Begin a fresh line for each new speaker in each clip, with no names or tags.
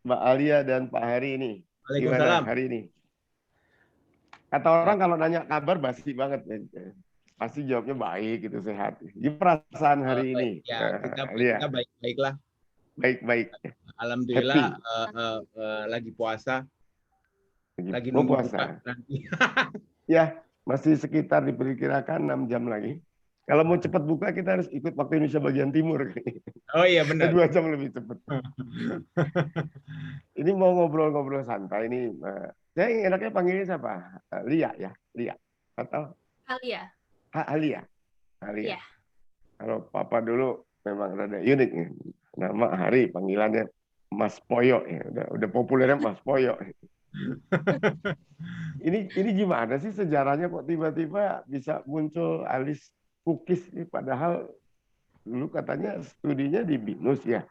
Mbak Alia dan Pak Hari ini. Gimana
Waalaikumsalam.
hari ini? Kata orang kalau nanya kabar basi banget. Pasti jawabnya baik, gitu, sehat. Gimana perasaan hari ini,
Ya kita
Alia?
kita baik-baiklah.
Baik-baik.
Alhamdulillah
Happy.
lagi puasa, lagi
Mau
nunggu buka
puasa.
nanti.
Ya, masih sekitar diperkirakan 6 jam lagi. Kalau mau cepat buka, kita harus ikut waktu Indonesia bagian timur.
Oh iya benar.
2 jam lebih cepat. Ini mau ngobrol-ngobrol santai ini. Saya enaknya panggilnya siapa? Lia ya, Lia. Atau
Alia.
Alia. Alia.
Iya.
Kalau Papa dulu memang rada unik nih. Nama Hari, panggilannya Mas Poyo. Ya. Udah populernya Mas Poyo. Ini gimana sih sejarahnya kok tiba-tiba bisa muncul alis cookies nih? Padahal dulu katanya studinya di BINUS ya.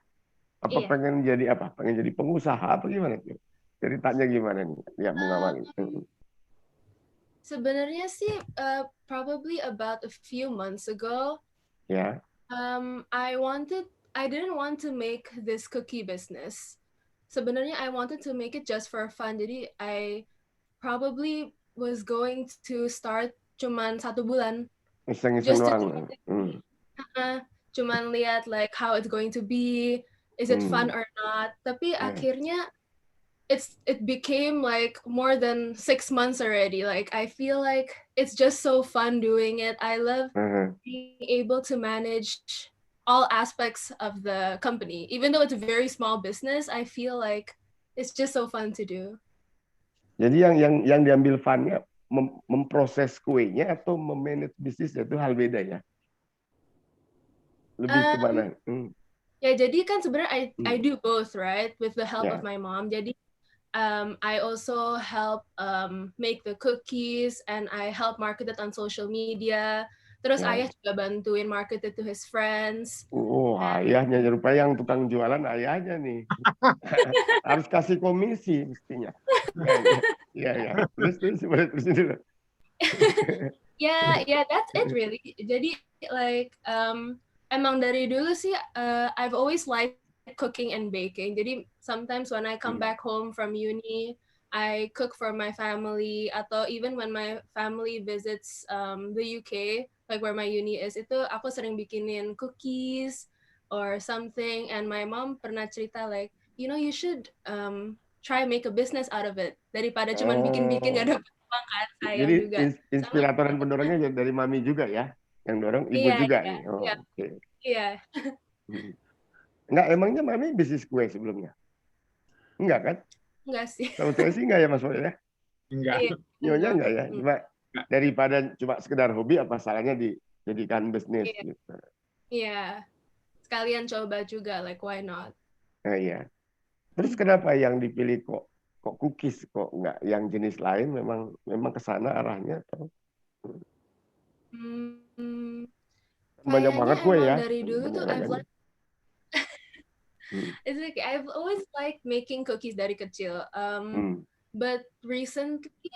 Apa
Iya.
pengen jadi apa? Pengen jadi pengusaha apa gimana tuh? Ceritanya gimana nih? Ya mengawali.
Sebenarnya sih probably about a few months ago,
Ya.
I didn't want to make this cookie business. Sebenarnya I wanted to make it just for fun. Jadi I probably was going to start cuman 1 bulan
Iseng-iseng
just to
doang.
cuman lihat like how it's going to be, is it fun or not. Tapi
Ya.
akhirnya it became like more than 6 months already. Like I feel like it's just so fun doing it. I love being able to manage all aspects of the company. Even though it's a very small business, I feel like it's just so fun to do.
Jadi yang diambil funnya memproses kuenya atau memanage bisnisnya itu hal beda ya. Lebih kemana?
Ya jadi kan sebenarnya I do both, right, with the help
Ya.
of my mom. Jadi I also help make the cookies and I help market it on social media. Terus
Ya.
ayah juga bantuin market it to his friends.
Oh, ayahnya rupanya yang tukang jualan ayahnya nih. Harus kasih komisi mestinya. Ya. Terus dulu.
Yeah, that's it really. Jadi like emang dari dulu sih I've always liked cooking and baking. Jadi sometimes when I come back home from uni, I cook for my family atau even when my family visits the UK, like where my uni is, itu aku sering bikinin cookies or something. And my mom pernah cerita like, you should try make a business out of it daripada cuman bikin-bikin gak dapet uang kan, sayang
Jadi
juga.
inspirator dan pendorongnya dari mami juga ya? Yang dorong ibu juga nih? Oh,
Iya.
oke.
Iya.
Enggak, emangnya mami bisnis kue sebelumnya? Enggak kan?
Enggak sih.
Tahu saya sih enggak ya Mas Boy ya?
Enggak.
Nyonya enggak ya? Cuma daripada cuma sekedar hobi, apa salahnya dijadikan bisnis gitu.
Iya. Sekalian coba juga, like why not?
Nah, iya. Terus kenapa yang dipilih kok cookies, kok enggak yang jenis lain? Memang ke sana arahnya atau? Banyak
Kayaknya
banget kue
emang
ya.
dari dulu tuh
Banyak
it's like I've always liked making cookies dari kecil. But recently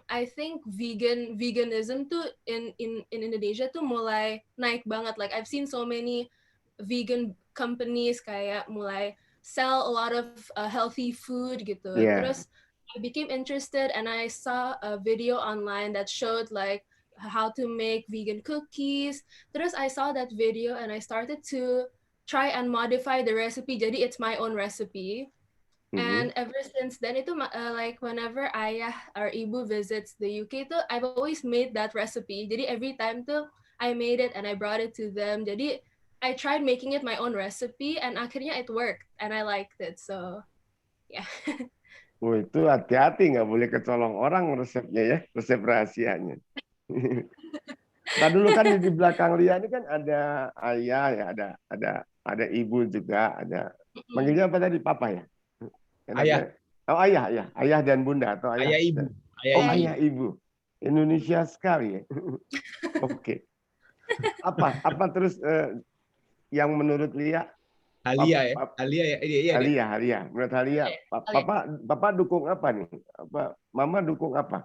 I think veganism tuh in Indonesia tuh mulai naik banget. Like I've seen so many vegan companies kayak mulai sell a lot of healthy food gitu.
Yeah.
Terus I became interested and I saw a video online that showed like how to make vegan cookies. Terus I saw that video and I started to try and modify the recipe. Jadi it's my own recipe. And ever since then itu like whenever ayah or ibu visits the UK tuh I've always made that recipe. Jadi every time tuh I made it and I brought it to them. Jadi I tried making it my own recipe and akhirnya it worked and I liked it. So yeah.
Oh, itu hati-hati, nggak boleh kecolong orang resepnya ya, resep rahasianya. Nah dulu kan di belakang Lia ini kan ada ayah ya, ada ibu juga, ada manggilnya apa tadi, papa ya?
Ayah.
Oh ayah dan bunda atau ayah.
Ayah ibu.
Ayah ibu. Indonesia sekali ya. Oke. Apa terus yang menurut Lia?
Alia ya. Alia ya. Iya.
Alia. Menurut Alia, papa dukung apa nih? Mama dukung apa?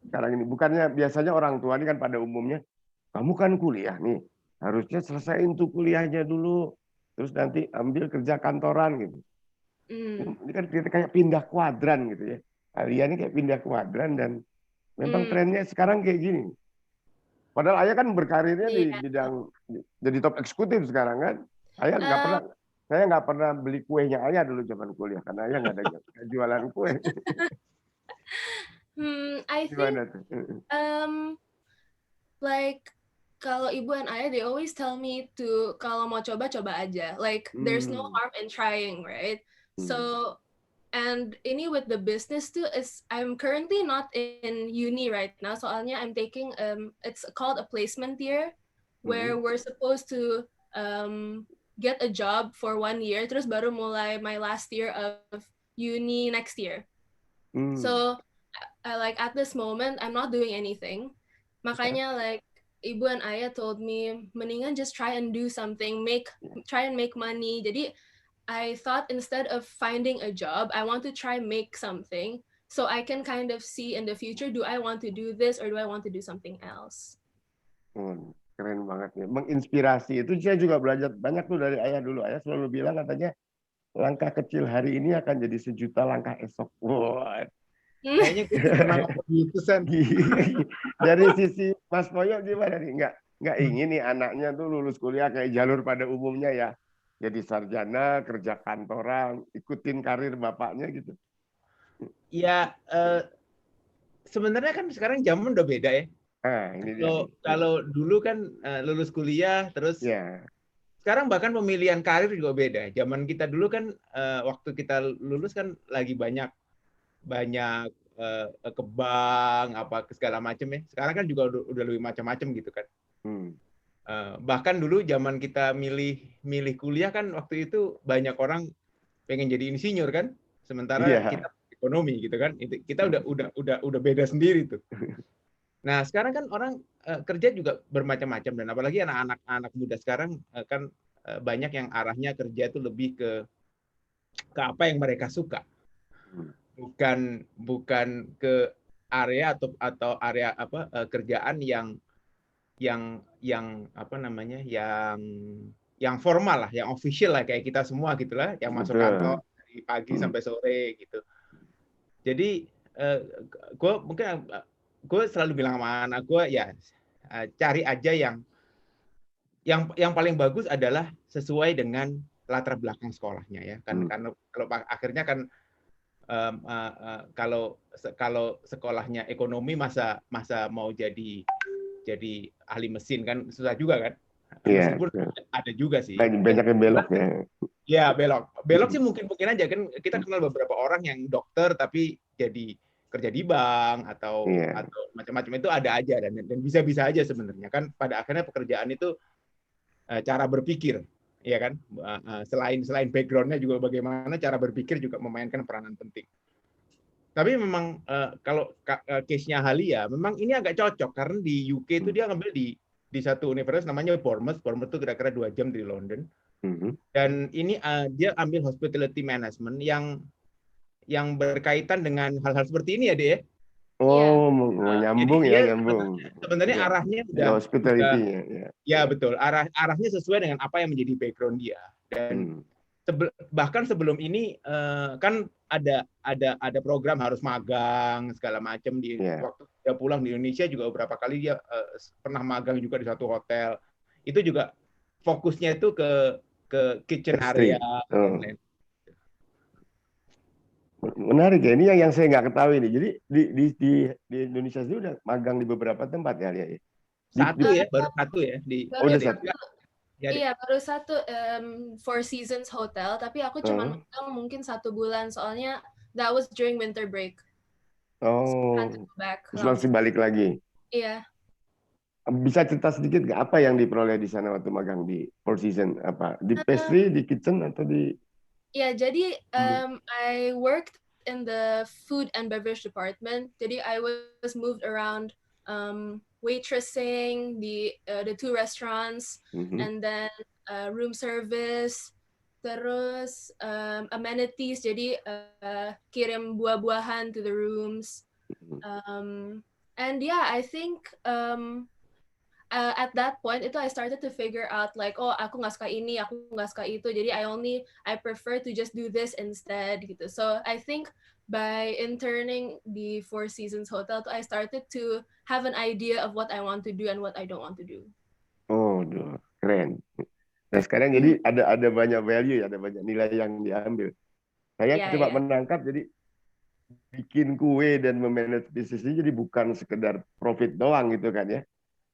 Sekarang ini bukannya biasanya orang tua ini kan pada umumnya, kamu kan kuliah nih, harusnya selesaiin tuh kuliahnya dulu, terus nanti ambil kerja kantoran gitu. Ini kan kita kayak pindah kuadran gitu ya. Alia ini kayak pindah kuadran dan memang trennya sekarang kayak gini. Padahal Ayah kan berkarirnya di bidang jadi top eksekutif sekarang kan. Ayah saya nggak pernah beli kuenya Ayah dulu zaman kuliah karena Ayah nggak ada jualan kue.
I think like kalau ibu and ayah, they always tell me to kalau mau coba aja. Like there's no harm in trying, right? So and ini with the business too is I'm currently not in uni right now. Soalnya I'm taking it's called a placement year where we're supposed to get a job for 1 year. Terus baru mulai my last year of uni next year. So like at this moment I'm not doing anything. Makanya like ibu and ayah told me mendingan just try and do something, try and make money. Jadi I thought instead of finding a job, I want to try make something so I can kind of see in the future, do I want to do this or do I want to do something else?
Keren banget ya. Menginspirasi. Itu saya juga belajar banyak tuh dari ayah dulu. Ayah selalu bilang katanya langkah kecil hari ini akan jadi sejuta langkah esok. Wah.
Kayaknya kita pernah ngomong gitu, San.
Dari sisi Mas Poyo gimana nih? Nggak ingin nih anaknya tuh lulus kuliah kayak jalur pada umumnya ya. Jadi sarjana, kerja kantoran, ikutin karir bapaknya gitu.
Ya, sebenarnya kan sekarang zaman udah beda ya. Kalau dulu kan lulus kuliah, terus sekarang bahkan pemilihan karir juga beda. Zaman kita dulu kan waktu kita lulus kan lagi banyak ke bank apa ke segala macam ya. Sekarang kan juga udah lebih macam-macam gitu kan. Bahkan dulu zaman kita milih kuliah kan waktu itu banyak orang pengen jadi insinyur kan, sementara kita ekonomi gitu kan. Itu kita udah beda sendiri tuh. Nah sekarang kan orang kerja juga bermacam-macam dan apalagi anak-anak muda sekarang kan banyak yang arahnya kerja itu lebih ke apa yang mereka suka. Bukan ke area atau area kerjaan yang apa namanya yang formal lah, yang official lah kayak kita semua gitulah, yang masuk kantor dari pagi sampai sore gitu. Jadi gue selalu bilang sama anak gue ya cari aja yang paling bagus adalah sesuai dengan latar belakang sekolahnya ya kan, karena kalau akhirnya kan kalau sekolahnya ekonomi masa mau jadi ahli mesin kan susah juga kan. Meskipun ada juga sih.
Banyak yang belok ya.
Ya belok sih mungkin aja kan, kita kenal beberapa orang yang dokter tapi jadi kerja di bank atau macam-macam, itu ada aja dan bisa aja sebenarnya kan. Pada akhirnya pekerjaan itu cara berpikir ya kan, selain background-nya juga bagaimana cara berpikir juga memainkan peranan penting. Tapi memang kalau case-nya Halia memang ini agak cocok karena di UK itu dia ngambil di satu universitas namanya Bournemouth itu kira-kira 2 jam dari London. Dan ini dia ambil hospitality management yang berkaitan dengan hal-hal seperti ini ya, Dek.
Nyambung ya, nyambung.
Sebenarnya arahnya udah
hospitality
ya betul, arahnya sesuai dengan apa yang menjadi background dia. Dan bahkan sebelum ini kan ada program harus magang segala macam di waktu dia pulang di Indonesia juga beberapa kali dia pernah magang juga di satu hotel. Itu juga fokusnya itu ke kitchen area.
Menarik ya, ini yang saya nggak ketahui nih. Jadi di Indonesia sendiri udah magang di beberapa tempat ya, Lia?
Baru satu ya
udah satu.
Iya, baru satu Four Seasons Hotel, tapi aku cuma magang mungkin 1 bulan soalnya that was during winter break.
Terus langsung balik lagi.
Iya.
Bisa cerita sedikit nggak apa yang diperoleh di sana waktu magang di Four Seasons? Apa di pastry, di kitchen atau di?
Ya, jadi I worked in the food and beverage department. Jadi I was moved around waitressing the 2 restaurants, and then room service, terus amenities. Jadi kirim buah-buahan to the rooms. And yeah, I think at that point itu I started to figure out like, oh aku nggak suka ini, aku nggak suka itu, jadi I prefer to just do this instead gitu. So I think by interning di Four Seasons Hotel I started to have an idea of what I want to do and what I don't want to do.
Oh, keren. Nah sekarang jadi ada banyak value ya, ada banyak nilai yang diambil. Saya coba menangkap jadi bikin kue dan memanage bisnisnya jadi bukan sekedar profit doang gitu kan ya.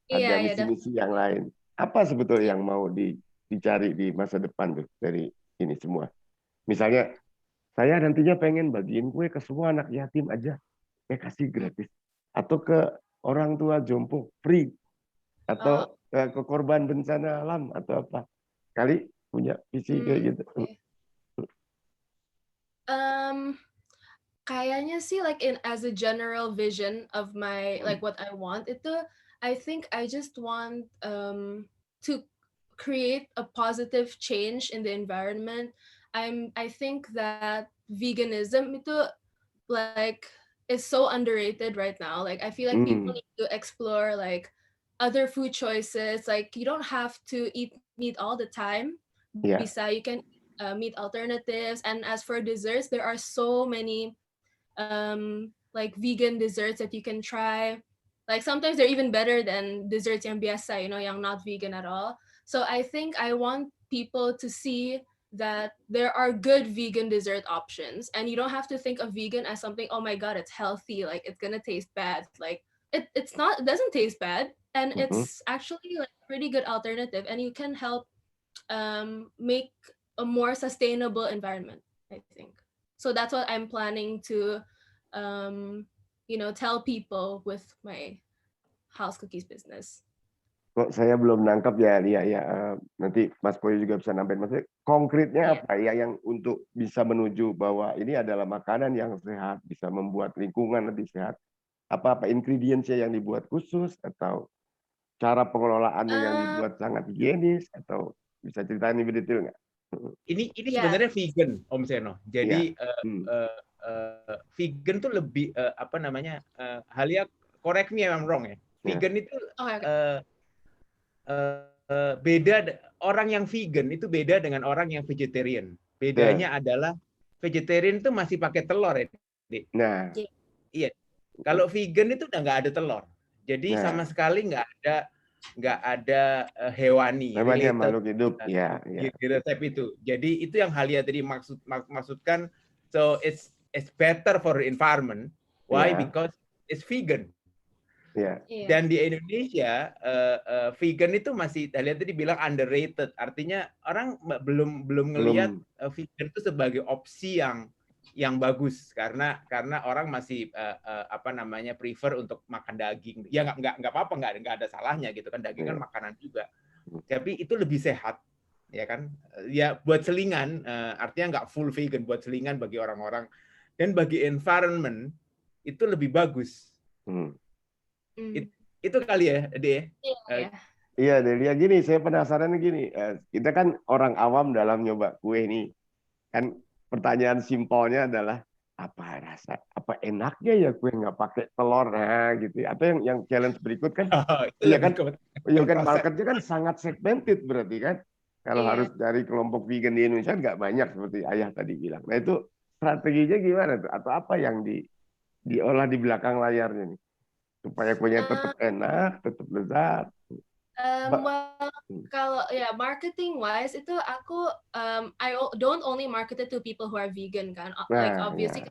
Ada misi-misi yang lain. Apa sebetulnya yang mau dicari di masa depan tuh dari ini semua? Misalnya saya nantinya pengen bagiin kue ke semua anak yatim aja, kasih gratis. Atau ke orang tua jompo free. Atau ke korban bencana alam atau apa. Kali punya visi kayak gitu.
Kayaknya sih like as a general vision of my like what I want itu I think I just want to create a positive change in the environment. I think that veganism itu like is so underrated right now. Like I feel like people need to explore like other food choices. Like you don't have to eat meat all the time. Bisa you can meat alternatives, and as for desserts there are so many like vegan desserts that you can try. Like sometimes they're even better than desserts yang biasa, yang not vegan at all. So I think I want people to see that there are good vegan dessert options, and you don't have to think of vegan as something, oh my god, it's healthy, like it's gonna taste bad. Like it's not, it doesn't taste bad, and it's actually like a pretty good alternative, and you can help make a more sustainable environment, I think. So that's what I'm planning to tell people with my house cookies business.
Kok saya belum nangkap ya, nanti Mas Boy juga bisa nambahin. Maksudnya konkretnya apa ya yang untuk bisa menuju bahwa ini adalah makanan yang sehat, bisa membuat lingkungan lebih sehat. Apa ingredients-nya yang dibuat khusus atau cara pengelolaannya yang dibuat sangat higienis, atau bisa ceritain lebih detail nggak?
Ini sebenarnya vegan, Om Seno. Jadi vegan tuh lebih apa namanya? Halia, correct me if I'm wrong ya. Vegan itu beda, orang yang vegan itu beda dengan orang yang vegetarian. Bedanya adalah vegetarian itu masih pakai telur ya, Dik.
Nah,
iya. Kalau vegan itu udah nggak ada telur. Jadi sama sekali nggak ada hewani
related makhluk hidup
di resep itu. Jadi itu yang Halia tadi maksudkan. So it's better for the environment. Why? Because it's vegan. Dan di Indonesia vegan itu masih Halia tadi bilang underrated. Artinya orang belum ngelihat vegan itu sebagai opsi yang bagus, karena orang masih apa namanya prefer untuk makan daging. Ya nggak apa-apa, nggak ada salahnya gitu kan, daging kan makanan juga. Tapi itu lebih sehat, ya kan? Ya buat selingan, artinya nggak full vegan, buat selingan bagi orang-orang, dan bagi environment itu lebih bagus. Itu kali ya, Dede.
Iya, Delia, gini, saya penasaran gini. Kita kan orang awam dalam nyoba kue nih. Kan pertanyaan simpelnya adalah apa enaknya ya kue nggak pakai telur, gitu. Atau yang challenge berikut kan, kan marketnya kan sangat segmented berarti kan. Kalau harus dari kelompok vegan di Indonesia nggak banyak seperti Ayah tadi bilang. Nah itu strateginya gimana tuh? Atau apa yang diolah di belakang layarnya nih supaya kuenya tetap enak, tetap lezat?
Well, kalau marketing wise itu aku I don't only market it to people who are vegan kan. Like obviously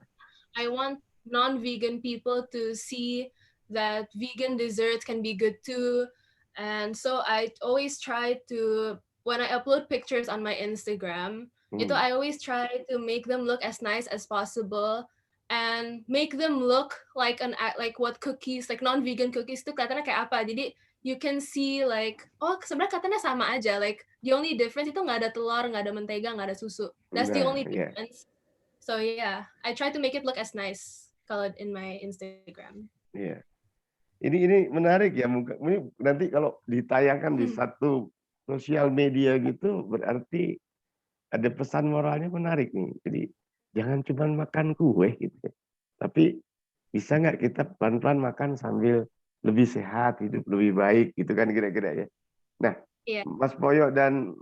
I want non-vegan people to see that vegan desserts can be good too. And so I always try to, when I upload pictures on my Instagram, I always try to make them look as nice as possible and make them look like what cookies, like non-vegan cookies tuh kelihatannya kayak apa. Jadi you can see like, oh sebenarnya katanya sama aja. Like the only difference itu nggak ada telur, nggak ada mentega, nggak ada susu. That's the only difference. So I try to make it look as nice kalau in my Instagram.
Ini menarik ya. Ini nanti kalau ditayangkan di satu sosial media gitu, berarti ada pesan moralnya menarik nih. Jadi jangan cuma makan kue gitu, tapi bisa nggak kita pelan-pelan makan sambil lebih sehat, hidup lebih baik, gitu kan kira-kira ya. Nah,
Iya.
Mas Poyo dan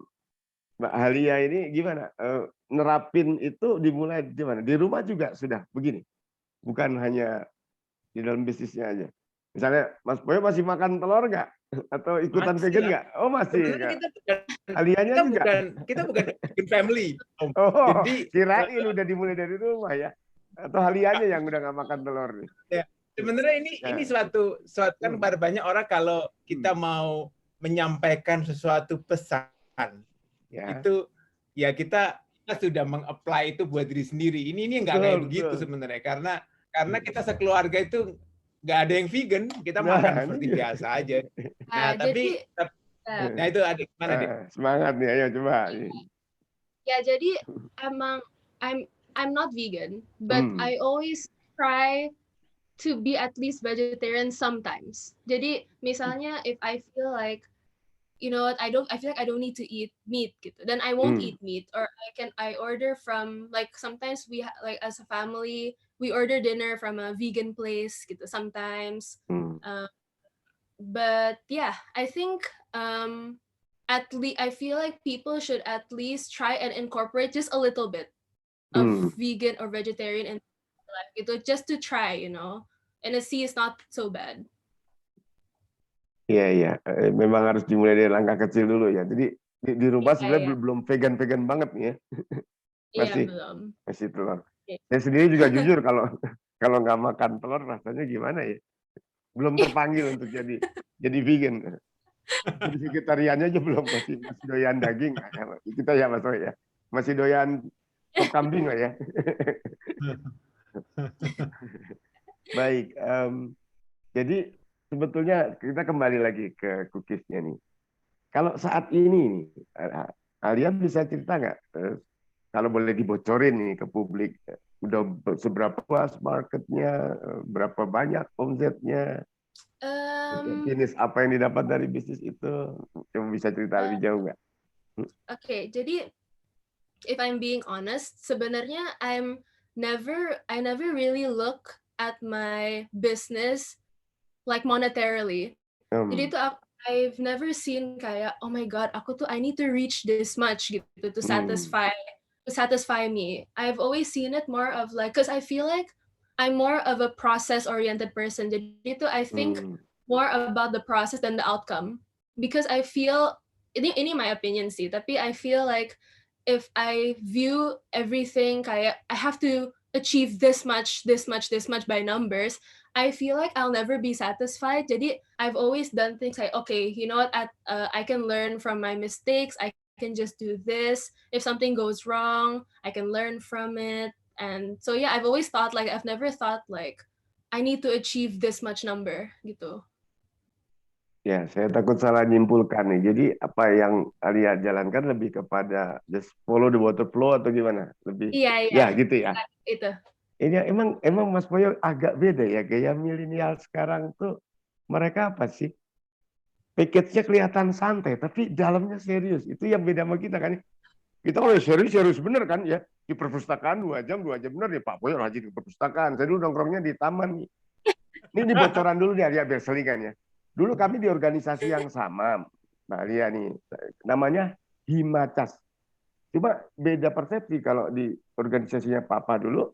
Mbak Halia ini gimana? Nerapin itu dimulai di mana? Di rumah juga sudah begini? Bukan hanya di dalam bisnisnya aja. Misalnya Mas Poyo masih makan telur nggak? Atau ikutan
Masih
vegan
lah.
nggak? Oh masih
Sebenarnya
nggak.
kita bukan
Halianya juga.
kita bukan vegan family, Om.
Oh,
Jadi
kirain udah dimulai dari rumah ya. Atau Halianya yang udah nggak makan telur nih.
ya, sebenarnya ini
Ya.
suatu kan pada banyak orang kalau kita mau menyampaikan sesuatu pesan
Ya.
itu ya kita sudah meng-apply itu buat diri sendiri. Ini nggak kayak begitu sebenarnya karena kita sekeluarga itu nggak ada yang vegan, kita makan seperti biasa aja. Nah, tapi nah itu ada gimana deh?
Semangat nih, ayo coba.
Ya, jadi emang I'm not vegan, but I always try to be at least vegetarian sometimes. Jadi misalnya if I feel like you know what, I feel like I don't need to eat meat gitu, then I won't eat meat, or I order from, like, sometimes like as a family we order dinner from a vegan place gitu sometimes. But yeah, I think at least I feel like people should at least try and incorporate just a little bit of vegan or vegetarian in life gitu, just to try, you know, and see it's not so bad.
Iya, iya. Memang harus dimulai dari langkah kecil dulu ya. Jadi di rumah sebenarnya belum vegan banget nih ya. Masih telur. Saya sendiri juga jujur kalau nggak makan telur rasanya gimana ya? Belum terpanggil untuk jadi vegan. Jadi vegetariannya aja belum, masih doyan daging. Kita ya Mas Roy ya. Masih doyan sop kambing lah ya. Baik. Jadi sebetulnya kita kembali lagi ke cookiesnya nih. Kalau saat ini nih, Alia bisa cerita nggak, kalau boleh dibocorin nih ke publik, udah seberapa luas marketnya, berapa banyak omsetnya, jenis apa yang didapat dari bisnis itu, coba bisa cerita lebih jauh nggak?
Okay, jadi if I'm being honest, sebenarnya I never really look at my business like monetarily. Jadi itu I've never seen kayak, oh my god, aku tuh I need to reach this much gitu to satisfy me. I've always seen it more of like, because I feel like I'm more of a process oriented person. Jadi itu I think more about the process than the outcome, because I feel ini my opinion sih, tapi I feel like if I view everything kayak I have to achieve this much by numbers, I feel like I'll never be satisfied. Jadi I've always done things like, okay, you know what, I can learn from my mistakes. I can just do this. If something goes wrong, I can learn from it. And so yeah, I've always thought like, I've never thought like I need to achieve this much number gitu.
Ya, saya takut salah nyimpulkan nih. Jadi apa yang Alia jalankan lebih kepada just follow the water flow atau gimana? Lebih ya gitu ya.
Itu.
Ini emang Mas Boyo agak beda ya, gaya milenial sekarang tuh mereka apa sih? Package-nya kelihatan santai, tapi dalamnya serius. Itu yang beda sama kita kan. Kita kalau serius bener kan ya. Di perpustakaan 2 jam bener ya, Pak Boyo rajin di perpustakaan. Saya dulu nongkrongnya di taman nih. Ini bocoran dulu nih Alia biar selingan ya. Dulu kami di organisasi yang sama, Mbak Alia nih, namanya Himacas. Cuma beda persepsi kalau di organisasinya Papa dulu,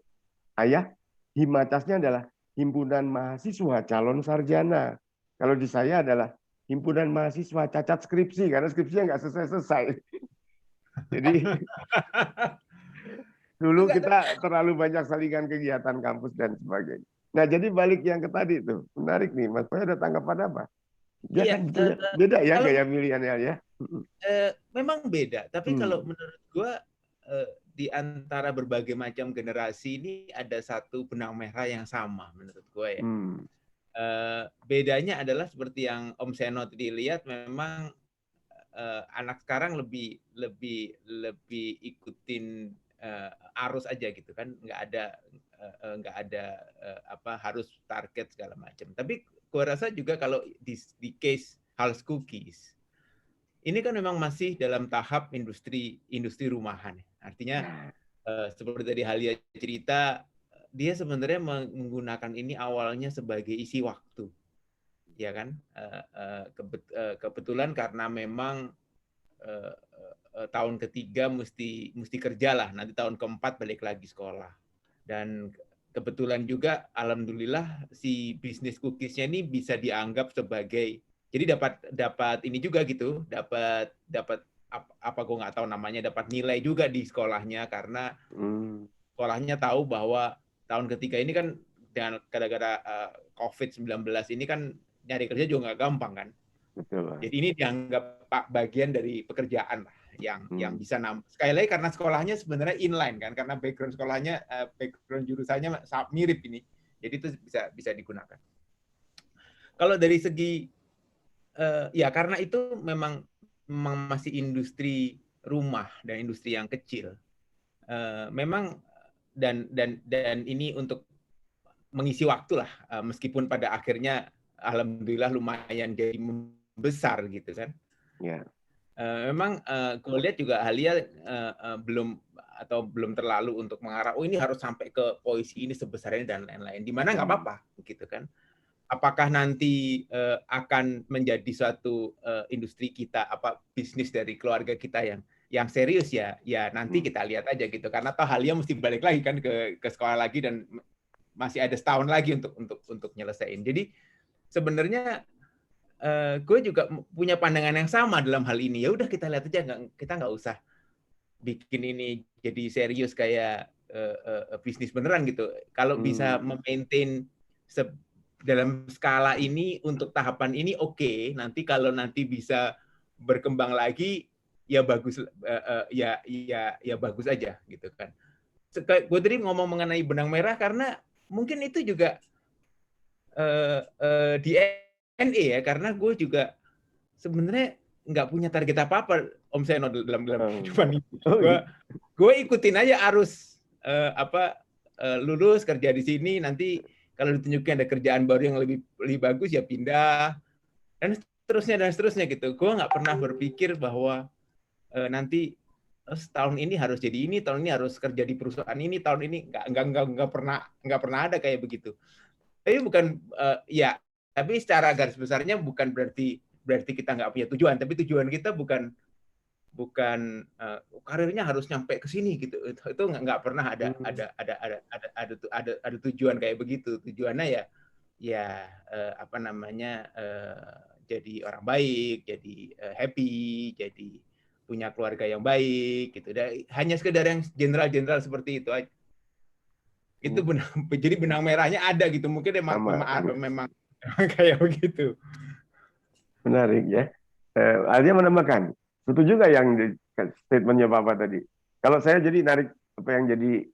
Ayah, Himacasnya adalah Himpunan Mahasiswa Calon Sarjana. Kalau di saya adalah Himpunan Mahasiswa Cacat Skripsi, karena skripsinya nggak selesai-selesai. Jadi dulu kita terlalu banyak salingan kegiatan kampus dan sebagainya. Nah, jadi balik yang ke tadi tuh, menarik nih, Mas Poyo ada tanggapan apa? Dia kan beda ya gaya milenial ya.
Memang beda, tapi kalau menurut gua di antara berbagai macam generasi ini ada satu benang merah yang sama menurut gua ya. Bedanya adalah seperti yang Om Seno tadi lihat, memang anak sekarang lebih ikutin arus aja gitu kan, nggak ada apa harus target segala macam. Tapi gua rasa juga kalau di case Hals Cookies ini kan memang masih dalam tahap industri rumahan. Artinya seperti tadi Halia cerita, dia sebenarnya menggunakan ini awalnya sebagai isi waktu. ya kan? Kebetulan karena memang tahun ketiga mesti kerja lah, nanti tahun keempat balik lagi sekolah. Dan kebetulan juga alhamdulillah si bisnis cookiesnya ini bisa dianggap sebagai, jadi dapat ini juga gitu, dapat apa gue nggak tahu namanya, dapat nilai juga di sekolahnya karena sekolahnya tahu bahwa tahun ketiga ini kan dan gara-gara COVID-19 ini kan nyari kerja juga nggak gampang kan.
Betul.
Jadi ini dianggap bagian dari pekerjaan lah yang bisa sekali lagi karena sekolahnya sebenarnya inline kan, karena background sekolahnya background jurusannya mirip ini. Jadi itu bisa digunakan. Kalau dari segi ya karena itu memang masih industri rumah dan industri yang kecil. Memang dan ini untuk mengisi waktu lah, meskipun pada akhirnya alhamdulillah lumayan jadi besar gitu kan.
Yeah.
Memang gue lihat juga Halia belum terlalu untuk mengarah ini harus sampai ke posisi ini sebesar ini dan lain-lain. Di mana nggak apa-apa gitu kan. Apakah nanti akan menjadi suatu industri kita, bisnis dari keluarga kita yang serius ya nanti kita lihat aja gitu, karena toh Halia mesti balik lagi kan ke sekolah lagi dan masih ada setahun lagi untuk nyelesain. Jadi sebenarnya gue juga punya pandangan yang sama dalam hal ini. Ya udah kita lihat aja, kita nggak usah bikin ini jadi serius kayak bisnis beneran gitu. Kalau bisa memaintain dalam skala ini untuk tahapan ini oke. Nanti kalau nanti bisa berkembang lagi ya bagus, ya bagus aja gitu kan. Gue tadi ngomong mengenai benang merah karena mungkin itu juga di DNA ya, karena gue juga sebenarnya nggak punya target apa-apa Om Seno dalam kehidupan ini. Gue ikutin aja arus lulus kerja di sini, nanti kalau ditunjukin ada kerjaan baru yang lebih bagus ya pindah dan seterusnya gitu. Gue nggak pernah berpikir bahwa nanti tahun ini harus jadi ini, tahun ini harus kerja di perusahaan ini, tahun ini nggak pernah ada kayak begitu. Tapi bukan tapi secara garis besarnya bukan berarti kita nggak punya tujuan, tapi tujuan kita bukan karirnya harus nyampe ke sini gitu. Itu nggak pernah ada tujuan kayak begitu. Tujuannya jadi orang baik, jadi happy, jadi punya keluarga yang baik gitu. Hanya sekedar yang general seperti itu aja. Itu jadi benang merahnya ada gitu. Mungkin memang kayak begitu.
Menarik ya. Alia menambahkan, setuju nggak yang statementnya Papa tadi? Kalau saya jadi narik apa yang jadi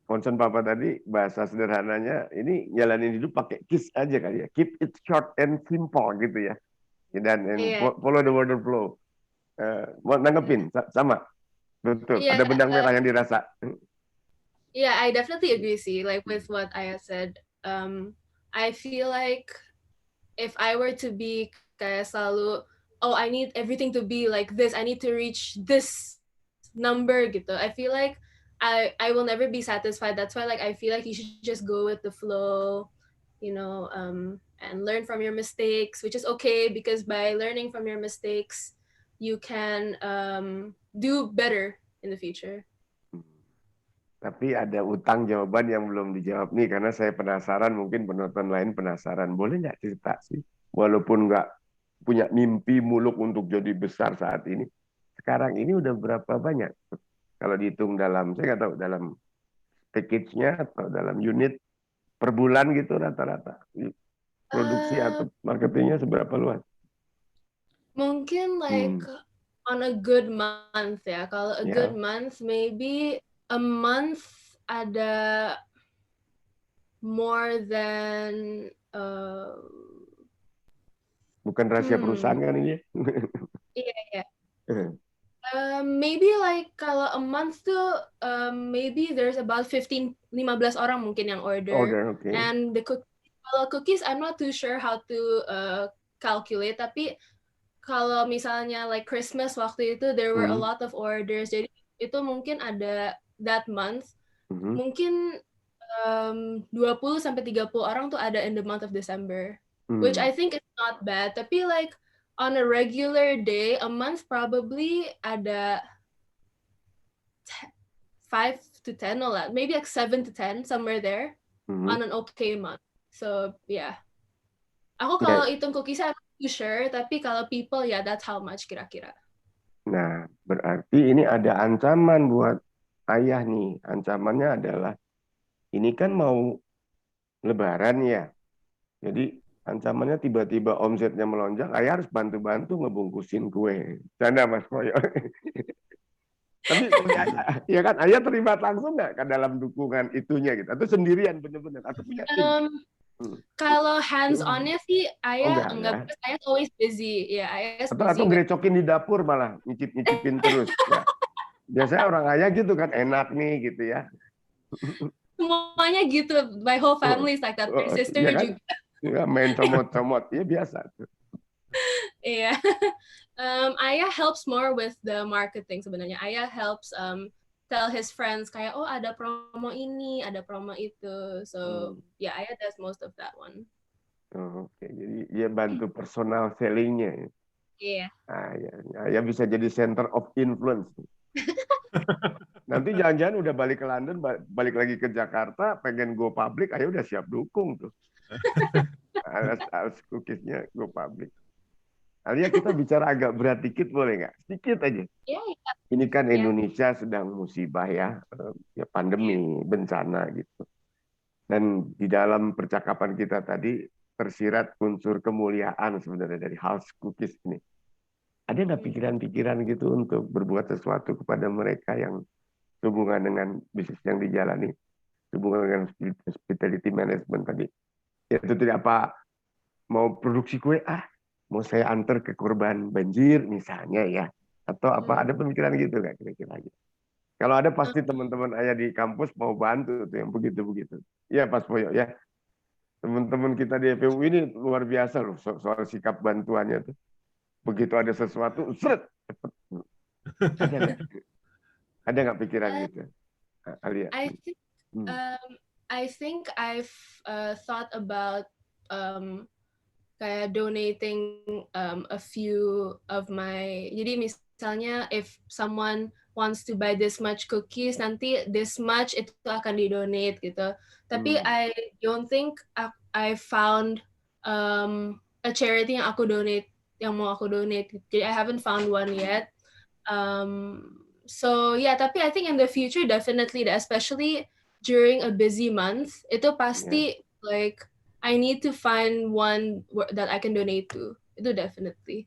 concern Papa tadi, bahasa sederhananya ini jalanin hidup pakai KISS aja kali ya. Keep it short and simple gitu ya. Dan follow the water flow. Mau nanggepin sama? Betul. Ada benang merah yang dirasa.
Yeah, I definitely agree. Like with what Aya said, I feel like if I were to be kayak selalu, I need everything to be like this, I need to reach this number gitu, I feel like I will never be satisfied. That's why like I feel like you should just go with the flow, and learn from your mistakes, which is okay because by learning from your mistakes you can do better in the future.
Tapi ada utang jawaban yang belum dijawab nih, karena saya penasaran, mungkin penonton lain penasaran. Boleh nggak cerita sih, walaupun nggak punya mimpi muluk untuk jadi besar saat ini, sekarang ini udah berapa banyak? Kalau dihitung dalam, saya nggak tahu, dalam package-nya atau dalam unit per bulan gitu rata-rata. Produksi atau marketingnya seberapa luas?
Mungkin like on a good month ya. Kalau a good month, maybe a month ada more than
bukan rahasia perusahaan kan ini?
Iya. Maybe like kalau a month tuh maybe there's about 15 orang mungkin yang order.
Okay.
And kalau cookies I'm not too sure how to calculate, tapi kalau misalnya like Christmas waktu itu there were a lot of orders, jadi itu mungkin ada that month mungkin 20 sampai 30 orang tuh ada in the month of December. which I think is not bad. Tapi like on a regular day, a month probably ada 5 to 10 lah, maybe like 7 to 10 somewhere there on an okay month. So yeah, aku kalau hitung cookies I'm not too sure, tapi kalau people ya that's how much kira-kira.
Nah, berarti ini ada ancaman buat ayah nih. Ancamannya adalah ini kan mau Lebaran ya. Jadi ancamannya tiba-tiba omsetnya melonjak, ayah harus bantu-bantu ngebungkusin kue. Canda Mas Poyo. Tapi ya kan ayah terlibat langsung nggak ke dalam dukungan itunya gitu? Atau sendirian bener-bener? Atau punya tim?
Kalau hands onnya sih ayah enggak, ayah always busy ya, ayah
atau gerecokin di dapur malah nyicipin terus ya. Biasanya orang ayah gitu kan, enak nih gitu ya,
semuanya gitu, my whole family is like that, my sister
ya kan?
juga
Ya, main comot-comot ya biasa tuh.
Iya. Ayah helps more with the marketing sebenarnya. Ayah helps tell his friends kayak oh ada promo ini, ada promo itu. So yeah, Ayah does most of that one.
Oke, jadi dia bantu personal sellingnya.
Iya.
Ayah bisa jadi center of influence. Nanti jangan-jangan udah balik ke London, balik lagi ke Jakarta, pengen go public, Ayah udah siap dukung tuh. Alas cookiesnya go public. Alia, kita bicara agak berat dikit boleh nggak? Sedikit aja.
Yeah.
Ini kan Indonesia sedang musibah ya pandemi, bencana gitu. Dan di dalam percakapan kita tadi tersirat unsur kemuliaan sebenarnya dari house cookies ini. Ada nggak pikiran-pikiran gitu untuk berbuat sesuatu kepada mereka yang hubungan dengan bisnis yang dijalani, hubungan dengan hospitality management tadi? Ya itu tidak apa mau produksi kue mau saya antar ke korban banjir misalnya ya, atau apa ada pemikiran gitu nggak kira-kira gitu? Kalau ada pasti teman-teman ayah di kampus mau bantu tuh yang begitu-begitu. Iya Pas Poyo ya, teman-teman kita di FPU ini luar biasa loh soal sikap bantuannya tuh. Begitu ada sesuatu, seret cepet. Ada nggak pikiran gitu, Alia?
I think I've thought about kayak donating a few of my, jadi misalnya if someone wants to buy this much cookies, nanti this much itu akan didonate gitu. Tapi I don't think I found a charity yang mau aku donate. Jadi I haven't found one yet. So yeah, tapi I think in the future definitely, especially during a busy month, itu pasti like I need to find one that I can donate to. Itu definitely.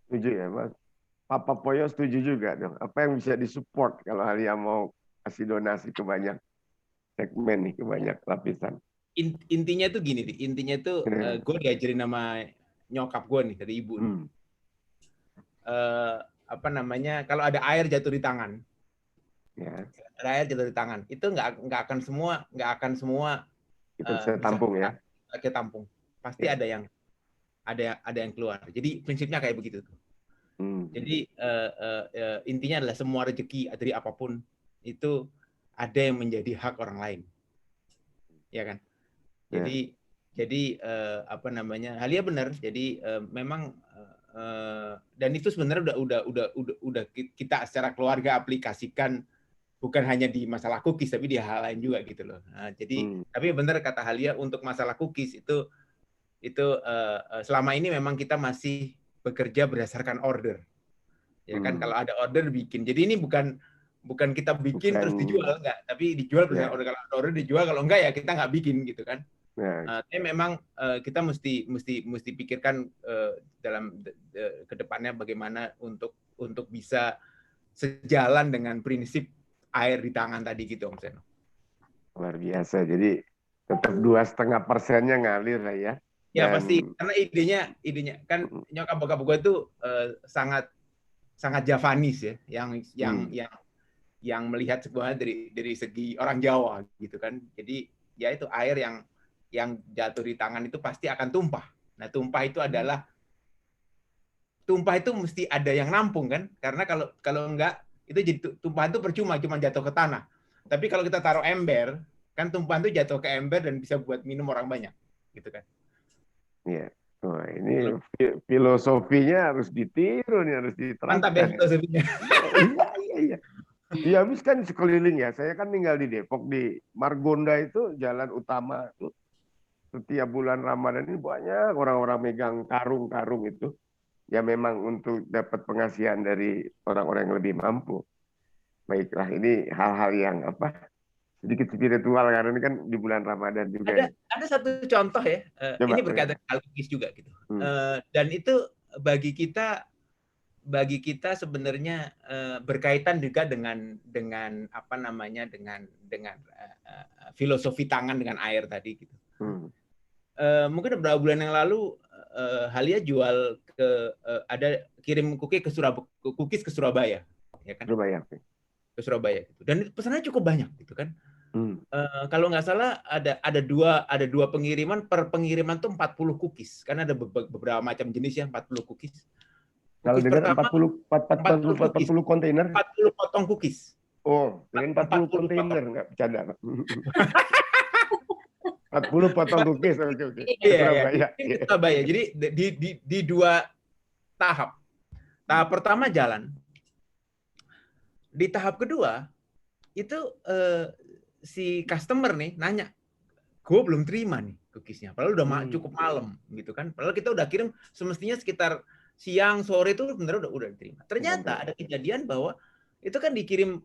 Setuju ya, Mas? Papa Poyo setuju juga dong. Apa yang bisa disupport kalau Alia mau kasih donasi ke banyak segmen nih, ke banyak lapisan?
Intinya tuh gini, intinya tuh gue diajarin sama nyokap gue nih dari ibu. Apa namanya? Kalau ada air jatuh di tangan. Ada air jatuh di tangan, itu nggak akan semua
kita bisa tampung ya.
Kita tampung, pasti ada yang keluar. Jadi prinsipnya kayak begitu. Jadi intinya adalah semua rezeki dari apapun itu ada yang menjadi hak orang lain, ya kan? Jadi apa namanya? Halia benar. Jadi memang dan itu sebenarnya udah kita secara keluarga aplikasikan. Bukan hanya di masalah cookies, tapi di hal lain juga gitu loh. Nah, jadi, tapi benar kata Halia untuk masalah cookies itu selama ini memang kita masih bekerja berdasarkan order, ya kan? Kalau ada order bikin. Jadi ini bukan kita bikin terus dijual, enggak. Tapi dijual berdasarkan order. Kalau ada order dijual, kalau enggak ya kita nggak bikin gitu kan. Tapi memang kita mesti pikirkan dalam kedepannya bagaimana untuk bisa sejalan dengan prinsip air di tangan tadi gitu, Om Seno.
Luar biasa. Jadi tetap 2,5%-nya ngalir lah ya.
Ya pasti, karena idenya kan nyokap bokap gue itu sangat Javanis ya, yang melihat sebuahnya dari segi orang Jawa gitu kan. Jadi ya itu air yang jatuh di tangan itu pasti akan tumpah. Nah tumpah itu mesti ada yang nampung kan, karena kalau enggak itu jadi tumpahan itu percuma, cuma jatuh ke tanah. Tapi kalau kita taruh ember, kan tumpahan itu jatuh ke ember dan bisa buat minum orang banyak. gitu kan.
Iya. Wah, ini filosofinya harus ditiru nih, harus
Mantap ya
diterapkan.
filosofinya.
Iya. Iya, habis kan sekeliling ya. Saya kan tinggal di Depok, di Margonda itu jalan utama tuh. Setiap bulan Ramadan ini banyak orang-orang megang karung-karung itu. Ya memang untuk dapat pengasihan dari orang-orang yang lebih mampu. Baiklah, ini hal-hal yang sedikit spiritual karena ini kan di bulan Ramadan juga nih.
Ada satu contoh ya,
Coba.
ini berkaitan dengan lukis juga gitu.
Hmm.
Dan itu bagi kita sebenarnya berkaitan juga dengan apa namanya dengan filosofi tangan dengan air tadi gitu. Mungkin beberapa bulan yang lalu Halia jual ada kirim cookies ke Surabaya, ya kan? Ke Surabaya gitu. Dan pesannya cukup banyak gitu kan. Kalau nggak salah ada dua pengiriman, per pengiriman tuh 40 cookies karena ada beberapa macam jenis ya, 40 cookies.
Kalau dengan 40 kontainer,
40 potong cookies.
Oh, dengan 40 kontainer nggak bercanda. 40 potong cookies, oke.
Iya. Surabaya. Jadi di dua tahap. Tahap pertama jalan. Di tahap kedua itu si customer nih nanya, gue belum terima nih cookiesnya. Padahal udah cukup malam gitu kan. Padahal kita udah kirim semestinya sekitar siang sore itu sebenarnya udah diterima. Ternyata ada kejadian bahwa itu kan dikirim,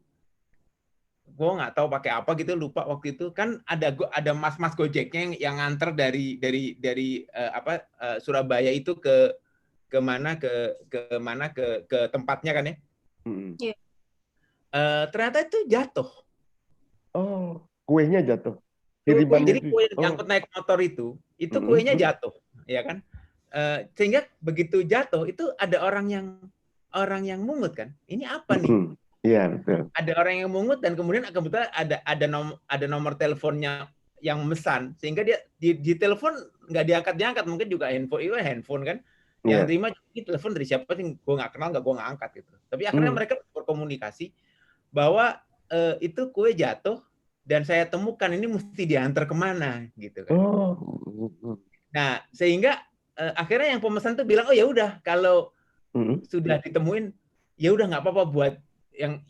gue nggak tahu pakai apa gitu, lupa waktu itu kan ada mas-mas Gojeknya yang nganter dari Surabaya itu ke tempatnya kan ya. Ternyata itu jatuh.
Oh, kuenya jatuh.
Jadi kue yang naik motor itu kuenya jatuh, ya kan? Sehingga begitu jatuh itu ada orang yang mungut kan. Ini apa nih?
Iya, betul.
Ada orang yang mungut dan kemudian kebetulan ada nomor teleponnya yang memesan sehingga dia di telepon nggak diangkat mungkin juga handphone kan yang terima telepon dari siapa sih, gue nggak kenal, gue nggak angkat gitu. Tapi akhirnya mereka berkomunikasi bahwa itu kue jatuh dan saya temukan ini mesti diantar kemana gitu kan. Nah sehingga akhirnya yang pemesan tuh bilang, oh ya udah kalau sudah ditemuin ya udah nggak apa-apa buat yang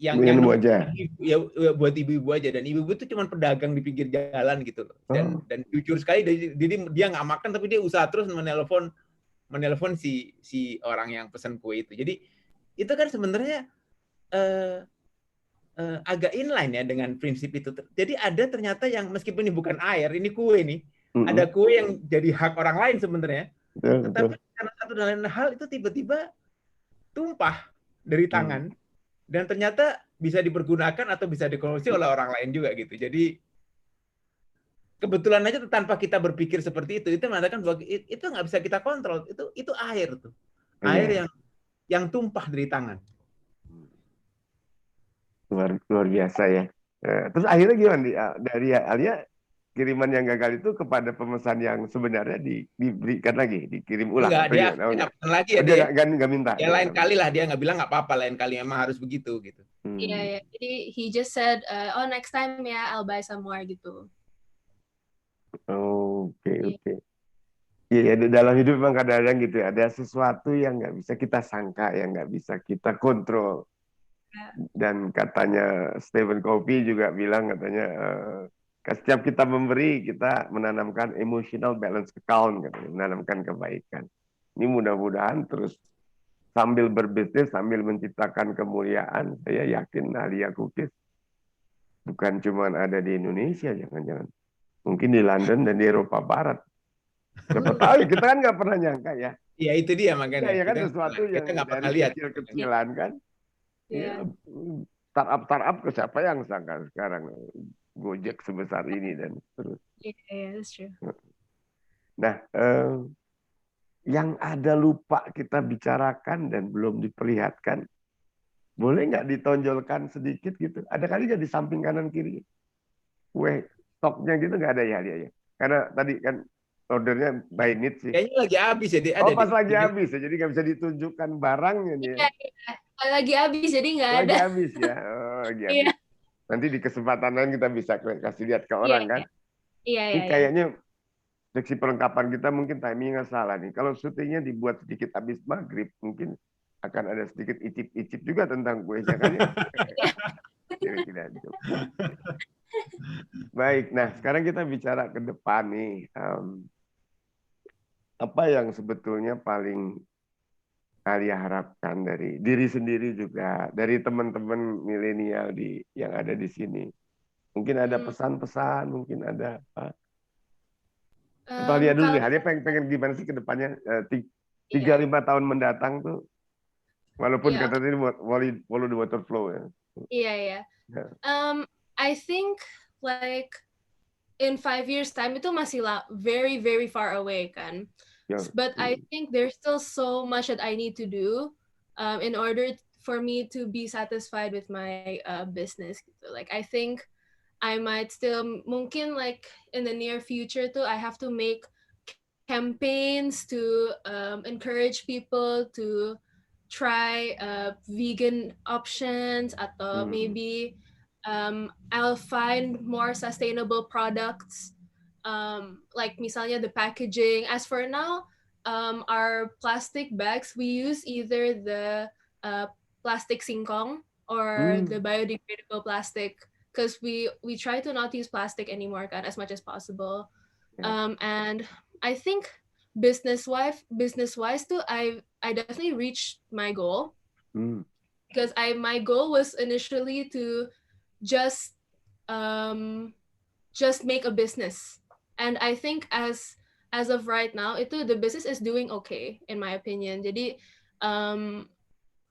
aja.
Ya buat ibu-ibu aja, dan ibu-ibu itu cuma pedagang di pinggir jalan gitu loh. Dan jujur sekali jadi dia nggak makan tapi dia usaha terus menelpon si orang yang pesan kue itu. Jadi itu kan sebenarnya agak inline ya dengan prinsip itu. Jadi ada ternyata yang meskipun ini bukan air, ini kue nih, ada kue yang jadi hak orang lain sebenarnya. Tetapi karena satu dan lain hal itu tiba-tiba tumpah dari tangan. Dan ternyata bisa dipergunakan atau bisa dikonsumsi oleh orang lain juga gitu. Jadi kebetulan aja tanpa kita berpikir seperti itu mengatakan bahwa itu nggak bisa kita kontrol. Itu air tuh, air yang tumpah dari tangan.
Luar biasa ya. Terus akhirnya gimana dari Alia, kiriman yang gagal itu kepada pemesan yang sebenarnya diberikan lagi, dikirim ulang?
Enggak, dia nggak pesan lagi ya.
Dia nggak minta.
Ya lain kali lah, dia nggak bilang nggak apa-apa, lain kali emang harus begitu gitu.
Iya. Jadi he just said, oh next time ya I'll buy some more gitu.
Oke. Iya, dalam hidup memang kadang-kadang gitu ya, ada sesuatu yang nggak bisa kita sangka, yang nggak bisa kita kontrol. Dan katanya Stephen Covey juga bilang, katanya setiap kita memberi, kita menanamkan emotional balance account, katanya, menanamkan kebaikan. Ini mudah-mudahan terus sambil berbisnis, sambil menciptakan kemuliaan, saya yakin Halia Cookies bukan cuma ada di Indonesia, jangan-jangan. Mungkin di London dan di Eropa Barat. Siapa tahu, kita kan nggak pernah nyangka ya.
Iya, itu dia makanya.
Ya kan sesuatu yang dari kecil-kecilan kan. Ya, startup ke siapa yang sangka sekarang Gojek sebesar ini dan terus.
That's true.
Nah, yang ada lupa kita bicarakan dan belum diperlihatkan, boleh nggak ditonjolkan sedikit gitu? Ada kali nggak di samping kanan kiri? Kue stoknya gitu nggak ada ya? Karena tadi kan ordernya by need sih.
Kayaknya lagi habis ya.
Pas lagi habis ya, jadi nggak bisa ditunjukkan barangnya nih.
Lagi habis jadi nggak ada.
Lagi habis ya. Lagi habis. Nanti di kesempatan lain kita bisa kasih lihat ke orang kan.
Iya.
Ini kayaknya seksi perlengkapan kita mungkin timingnya salah nih. Kalau syutingnya dibuat sedikit habis maghrib, mungkin akan ada sedikit icip-icip juga tentang kuenya kan ya. Kira-kira itu. Baik, nah sekarang kita bicara ke depan nih. Apa yang sebetulnya paling Alia harapkan dari diri sendiri juga, dari teman-teman milenial yang ada di sini? Mungkin ada pesan-pesan, mungkin ada apa? Atau Alia dulu deh,
Kalau
Alia pengen gimana sih ke depannya? 3-5
iya,
tahun mendatang tuh, walaupun
iya,
kata tadi follow the water flow ya.
iya, iya.
Ya,
I think like in 5 years time itu masih lah very very far away kan.
ya.
But I think there's still so much that I need to do in order for me to be satisfied with my business gitu. Like I think I might still mungkin like in the near future too I have to make campaigns to encourage people to try vegan options atau maybe I'll find more sustainable products like misalnya the packaging. As for now, our plastic bags we use either the plastic singkong or the biodegradable plastic because we try to not use plastic anymore kan, as much as possible.
Ya.
And I think business wise too, I definitely reached my goal because my goal was initially to just just make a business, and I think as of right now itu the business is doing okay in my opinion. Jadi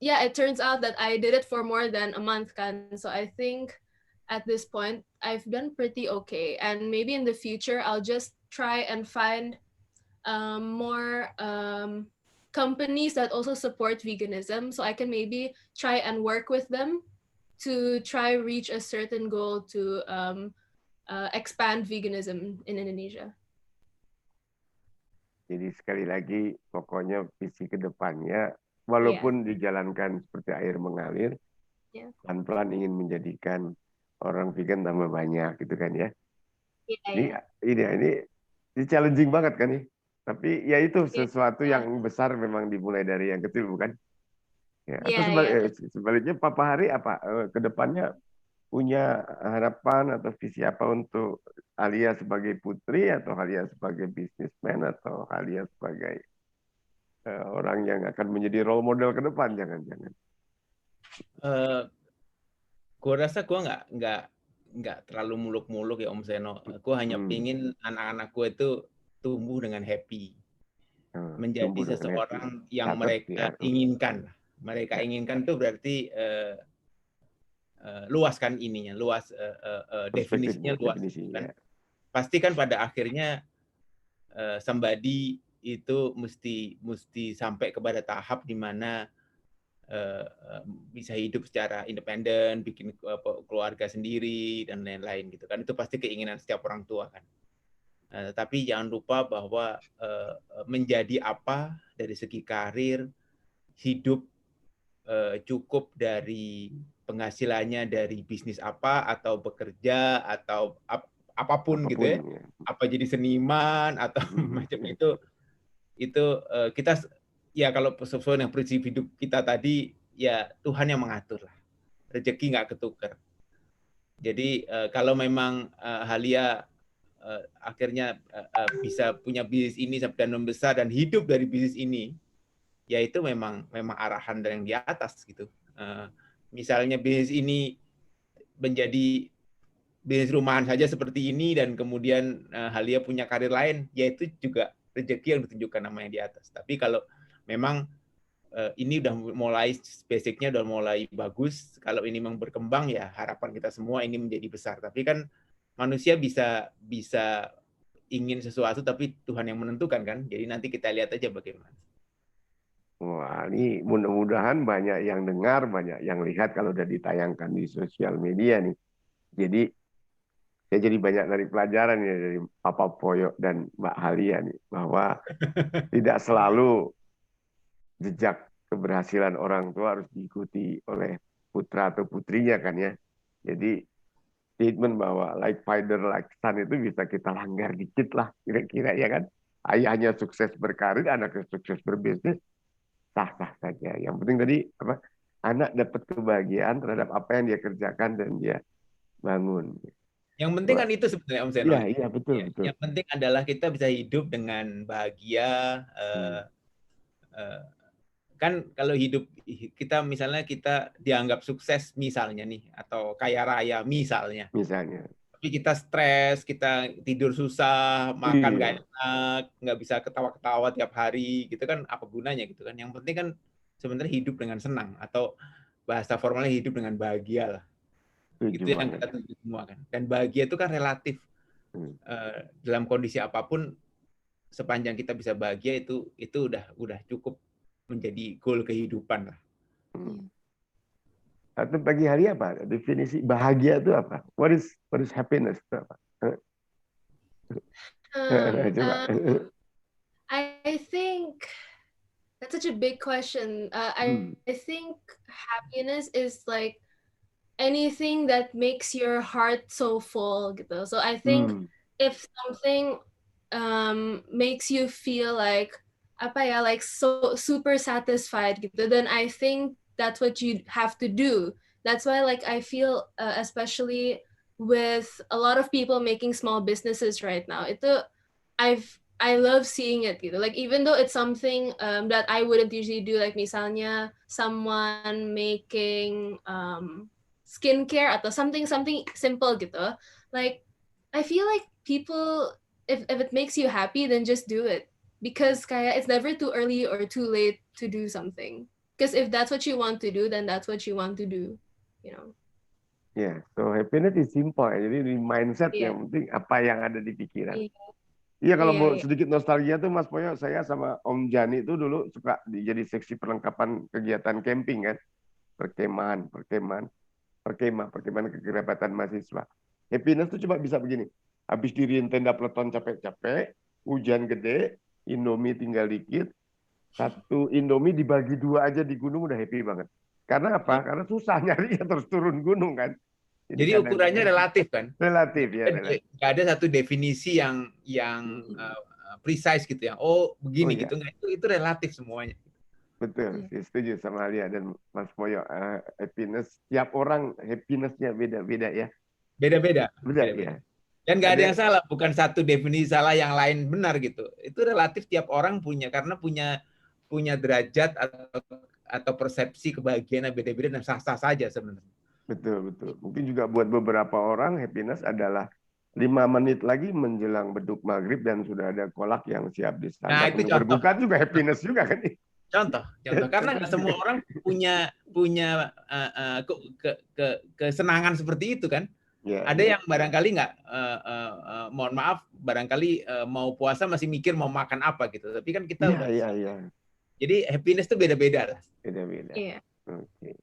yeah, it turns out that I did it for more than a month kan, so I think at this point I've done pretty okay, and maybe in the future I'll just try and find more companies that also support veganism, so I can maybe try and work with them to try reach a certain goal to expand veganism in Indonesia.
Jadi sekali lagi, pokoknya visi ke depannya,
Yeah.
walaupun dijalankan seperti air mengalir,
Yeah.
pelan-pelan ingin menjadikan orang vegan tambah banyak, gitu kan ya.
Yeah.
Ini challenging banget kan nih. Tapi ya itu
Yeah.
sesuatu yang besar memang dimulai dari yang kecil, bukan? Ya. Atau
Yeah.
sebaliknya, Papa Hari apa ke depannya punya harapan atau visi apa untuk Alia sebagai putri, atau Alia sebagai businessman, atau Alia sebagai orang yang akan menjadi role model ke depan, jangan-jangan.
Gue rasa gue nggak terlalu muluk-muluk ya Om Seno. Gue hanya pingin anak-anak gue itu tumbuh dengan happy, menjadi seseorang happy yang mereka inginkan. Mereka inginkan tuh berarti luas kan ininya, luas definisinya luas. Kan? Pasti kan pada akhirnya somebody itu mesti sampai kepada tahap di mana bisa hidup secara independen, bikin keluarga sendiri dan lain-lain gitu kan. Itu pasti keinginan setiap orang tua kan. Tapi jangan lupa bahwa menjadi apa dari segi karir, hidup cukup dari penghasilannya dari bisnis apa, atau bekerja, atau apapun gitu ya. Apa jadi seniman atau macam itu kita ya kalau sesuai dengan prinsip hidup kita tadi, ya Tuhan yang mengatur lah. Rezeki nggak ketukar. Jadi kalau memang Halia akhirnya bisa punya bisnis ini dan membesar dan hidup dari bisnis ini, ya itu memang arahan dari yang di atas gitu. Misalnya bisnis ini menjadi bisnis rumahan saja seperti ini, dan kemudian Halia punya karir lain, ya itu juga rezeki yang ditunjukkan nama yang di atas. Tapi kalau memang ini udah mulai basicnya udah mulai bagus, kalau ini memang berkembang, ya harapan kita semua ini menjadi besar. Tapi kan manusia bisa ingin sesuatu, tapi Tuhan yang menentukan kan. Jadi nanti kita lihat aja bagaimana.
Wah, ini mudah-mudahan banyak yang dengar, banyak yang lihat kalau udah ditayangkan di sosial media nih. Jadi saya jadi banyak dari pelajaran ya dari Papa Poyo dan Mbak Halia nih, bahwa tidak selalu jejak keberhasilan orang tua harus diikuti oleh putra atau putrinya kan ya. Jadi statement bahwa like father like son itu bisa kita langgar dikit lah kira-kira ya kan. Ayahnya sukses berkarir, anaknya sukses berbisnis, sah-sah saja. Yang penting tadi apa? Anak dapat kebahagiaan terhadap apa yang dia kerjakan dan dia bangun.
Yang penting kan itu sebenarnya Om Seno.
Iya, iya betul, betul.
Yang penting adalah kita bisa hidup dengan bahagia. Kan kalau hidup kita misalnya kita dianggap sukses misalnya nih, atau kaya raya misalnya.
Misalnya.
Tapi kita stres, kita tidur susah, makan nggak enak, nggak bisa ketawa-ketawa tiap hari, gitu kan apa gunanya gitu kan? Yang penting kan sebenarnya hidup dengan senang, atau bahasa formalnya hidup dengan bahagia lah. Itu yang kita tuju semua kan. Dan bahagia itu kan relatif. Dalam kondisi apapun, sepanjang kita bisa bahagia itu udah cukup menjadi goal kehidupan lah.
Atau pagi hari apa? Definisi bahagia itu apa? What is happiness itu apa? Coba.
I think that's such a big question. I think happiness is like anything that makes your heart so full gitu. So I think if something makes you feel like apa ya, like so super satisfied gitu, then I think that's what you have to do. That's why like I feel especially with a lot of people making small businesses right now, I love seeing it gitu. Like even though it's something that I wouldn't usually do, like misalnya someone making skincare atau something simple gitu. Like I feel like people, if it makes you happy, then just do it. Because kayak it's never too early or too late to do something. Because if that's what you want to do, then that's what you want to do, you know.
Yeah, so happiness is simple. Jadi di mindset yang penting apa yang ada di pikiran. Iya, kalau mau sedikit nostalgia tuh Mas Poyo, saya sama Om Jani itu dulu suka jadi seksi perlengkapan kegiatan camping kan. Perkemahan kekerabatan mahasiswa. Happiness tuh coba bisa begini. Habis diriin tenda peleton capek-capek, hujan gede, Indomie tinggal dikit, satu Indomie dibagi 2 aja di gunung udah happy banget. Karena apa? Karena susah nyari terus turun gunung kan.
Jadi ukurannya relatif kan?
Relatif ya.
Nggak ada satu definisi yang precise gitu ya. Oh begini gitu nggak, itu relatif semuanya.
Betul, setuju sama Alia dan Mas Moyo. Happiness, tiap orang happiness-nya beda-beda ya. Beda. Ya.
Dan nggak ada yang salah, bukan satu definisi salah yang lain benar gitu. Itu relatif, tiap orang punya, karena punya derajat atau persepsi kebahagiaan yang beda-beda dan sah-sah saja sebenarnya.
Betul. Mungkin juga buat beberapa orang happiness adalah 5 menit lagi menjelang beduk maghrib dan sudah ada kolak yang siap disantap.
Nah, itu
untuk berbuka juga happiness juga kan?
Contoh, karena nggak semua orang punya kesenangan seperti itu kan. Ada yang barangkali nggak, mohon maaf, barangkali mau puasa masih mikir mau makan apa gitu. Tapi kan kita udah. Jadi happiness itu beda-beda lah.
Beda-beda. Oke.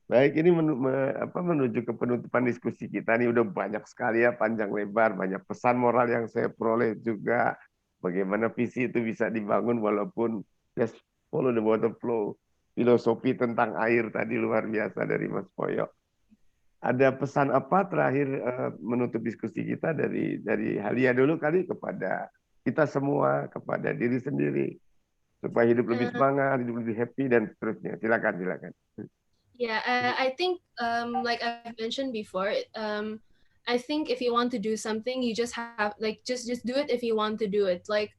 Baik, ini menuju ke penutupan diskusi kita nih, udah banyak sekali ya, panjang lebar, banyak pesan moral yang saya peroleh juga. Bagaimana visi itu bisa dibangun walaupun just follow the water flow. Filosofi tentang air tadi luar biasa dari Mas Poyo. Ada pesan apa terakhir menutup diskusi kita dari Halia dulu kali kepada kita semua, kepada diri sendiri, supaya hidup lebih semangat, hidup lebih happy dan seterusnya. Silakan.
Yeah, I think like I've mentioned before, I think if you want to do something, you just have like just do it if you want to do it. Like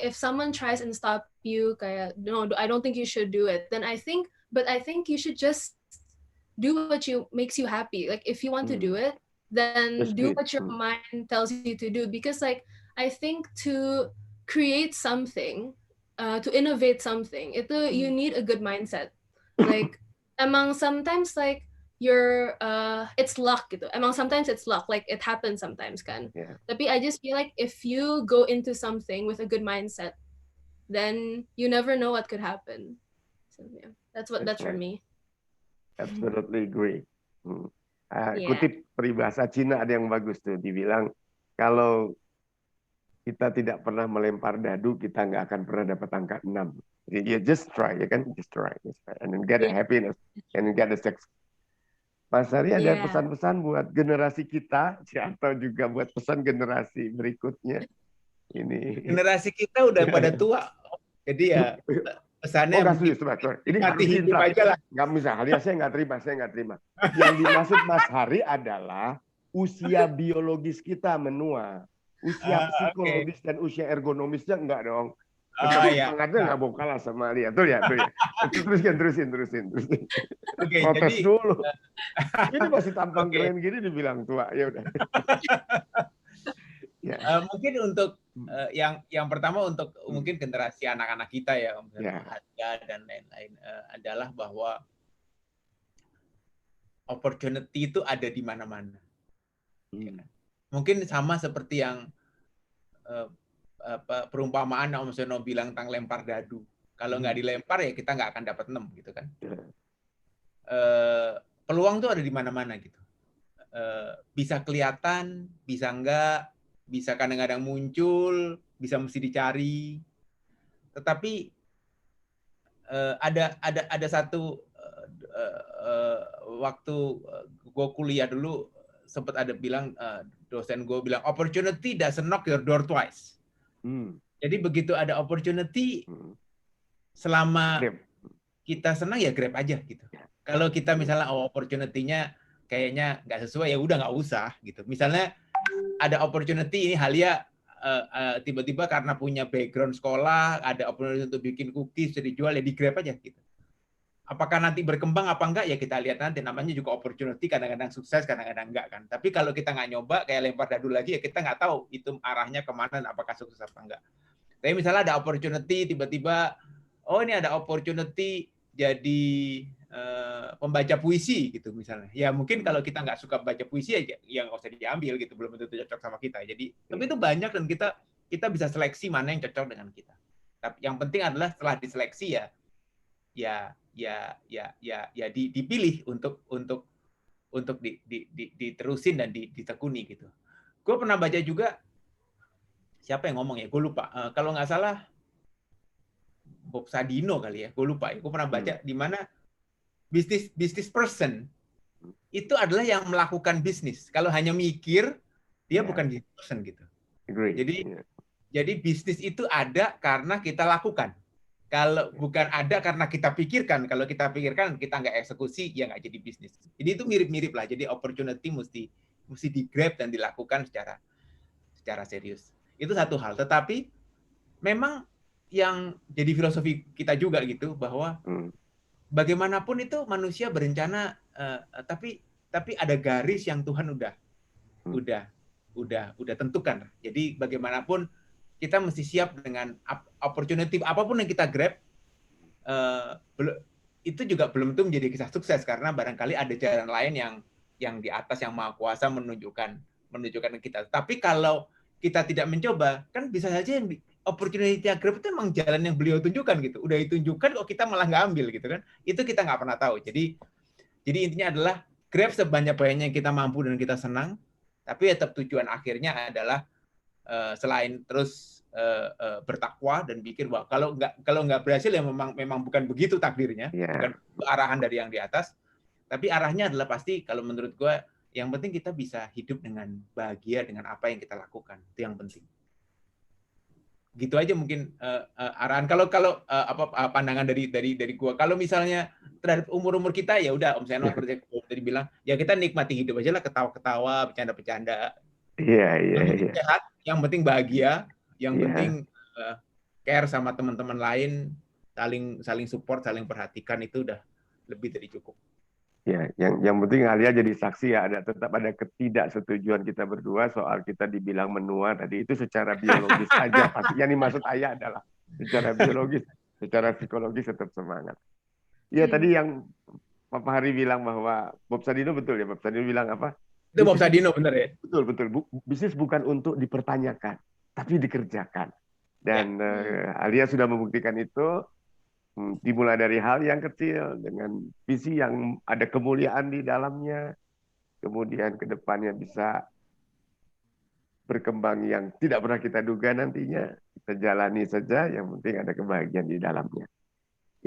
if someone tries and stop you, kayak, no, I don't think you should do it. Then I think you should just do what makes you happy. Like if you want to do it, then do what your mind tells you to do. Because like I think to create something, to innovate something, you need a good mindset. Like emang sometimes like it's luck gitu. Emang sometimes it's luck, like it happens sometimes kan. Tapi I just feel like if you go into something with a good mindset, then you never know what could happen. So yeah, that's for me.
Absolutely agree. Kutip peribahasa Cina ada yang bagus tuh, dibilang kalau kita tidak pernah melempar dadu, kita nggak akan pernah dapat angka 6. You just try, ya kan? Just try, and then get a happiness, and then get a success. Mas Hari ada
Yeah.
pesan-pesan buat generasi kita atau juga buat pesan generasi berikutnya? Ini.
Generasi kita udah pada tua, jadi ya pesannya
Oh, nggak
mungkin
setuju, Mas. Ini
nikmati
harus
hidup
diinterap.
aja lah.
Nggak bisa, alias saya nggak terima, saya nggak terima. Yang dimaksud Mas Hari adalah usia biologis kita menua. Usia
Oke.
psikologis dan usia ergonomisnya enggak dong.
Oh
Tetap
ya.
semangatnya nggak mau kalah sama Alia. Tuh ya, tuh ya. Terusin.
Oke,
Protes
jadi
dulu. Ini masih tampang
Oke.
keren gini dibilang tua. Ya udah. Ya.
Mungkin untuk yang pertama untuk mungkin generasi anak-anak kita ya, Harga dan lain-lain adalah bahwa opportunity itu ada di mana-mana. Mungkin sama seperti yang perumpamaan Om Seno bilang tentang lempar dadu. Kalau nggak dilempar ya kita nggak akan dapat 6 gitu kan. Peluang tuh ada di mana-mana gitu. Bisa kelihatan, bisa enggak, bisa kadang-kadang muncul, bisa mesti dicari. Tetapi ada satu waktu gue kuliah dulu sempat ada bilang dosen gue bilang opportunity doesn't knock your door twice. Jadi begitu ada opportunity, selama kita senang ya grab aja gitu. Kalau kita misalnya opportunity-nya kayaknya nggak sesuai ya udah nggak usah gitu. Misalnya ada opportunity ini Halia tiba-tiba karena punya background sekolah ada opportunity untuk bikin cookies jadi dijual ya di grab aja gitu. Apakah nanti berkembang apa enggak ya kita lihat nanti, namanya juga opportunity, kadang-kadang sukses kadang-kadang enggak kan. Tapi kalau kita nggak nyoba kayak lempar dadu lagi ya kita nggak tahu itu arahnya kemana dan apakah sukses apa enggak. Tapi misalnya ada opportunity tiba-tiba oh ini ada opportunity jadi pembaca puisi gitu misalnya. Ya mungkin kalau kita nggak suka baca puisi ya nggak usah diambil gitu, belum tentu cocok sama kita. Jadi tapi itu banyak dan kita bisa seleksi mana yang cocok dengan kita. Tapi yang penting adalah setelah diseleksi dipilih untuk diterusin dan ditekuni gitu. Gue pernah baca juga siapa yang ngomong ya, gue lupa. Kalau nggak salah Bob Sadino kali ya, gue lupa ya. Gue pernah baca di mana business person itu adalah yang melakukan bisnis. Kalau hanya mikir, dia bukan business person gitu. Jadi bisnis itu ada karena kita lakukan. Kalau bukan ada karena kita pikirkan. Kalau kita pikirkan, kita nggak eksekusi, ya nggak jadi bisnis. Jadi itu mirip-mirip lah. Jadi opportunity mesti di-grab dan dilakukan secara serius. Itu satu hal. Tetapi memang yang jadi filosofi kita juga gitu, bahwa bagaimanapun itu manusia berencana, tapi ada garis yang Tuhan udah tentukan. Jadi bagaimanapun kita mesti siap dengan opportunity apapun yang kita grab. Itu juga belum tentu menjadi kisah sukses karena barangkali ada jalan lain yang di atas yang Maha Kuasa menunjukkan kita. Tapi kalau kita tidak mencoba, kan bisa saja yang opportunity grab itu emang jalan yang beliau tunjukkan gitu. Udah ditunjukkan kok kita malah nggak ambil gitu kan. Itu kita nggak pernah tahu. Jadi intinya adalah grab sebanyak-banyaknya yang kita mampu dan kita senang, tapi tetap tujuan akhirnya adalah selain terus bertakwa dan pikir bahwa kalau nggak berhasil ya memang bukan begitu takdirnya, bukan arahan dari yang di atas, tapi arahnya adalah pasti kalau menurut gue yang penting kita bisa hidup dengan bahagia dengan apa yang kita lakukan, itu yang penting. Gitu aja mungkin arahan. Kalau pandangan dari gue. Kalau misalnya terhadap umur kita ya udah Om Seno seperti tadi bilang, ya kita nikmati hidup aja lah, ketawa-ketawa, bercanda-bercanda.
Iya.
Sehat, yang penting bahagia, yang penting care sama teman-teman lain, saling support, saling perhatikan, itu udah lebih dari cukup. Ya,
yang penting Alia jadi saksi ya, tetap ada ketidaksetujuan kita berdua soal kita dibilang menua tadi, itu secara biologis aja pasti. Yang dimaksud Ayah adalah secara biologis, secara psikologis tetap semangat. Iya, tadi yang Papa Hari bilang bahwa Bob Sadino, betul ya, Bob Sadino bilang apa?
Itu Bob Sadino benar ya?
Betul. Bisnis bukan untuk dipertanyakan, tapi dikerjakan. Dan Alia sudah membuktikan itu. Dimulai dari hal yang kecil dengan visi yang ada kemuliaan di dalamnya, kemudian ke depannya bisa berkembang yang tidak pernah kita duga nantinya. Kita jalani saja, yang penting ada kebahagiaan di dalamnya.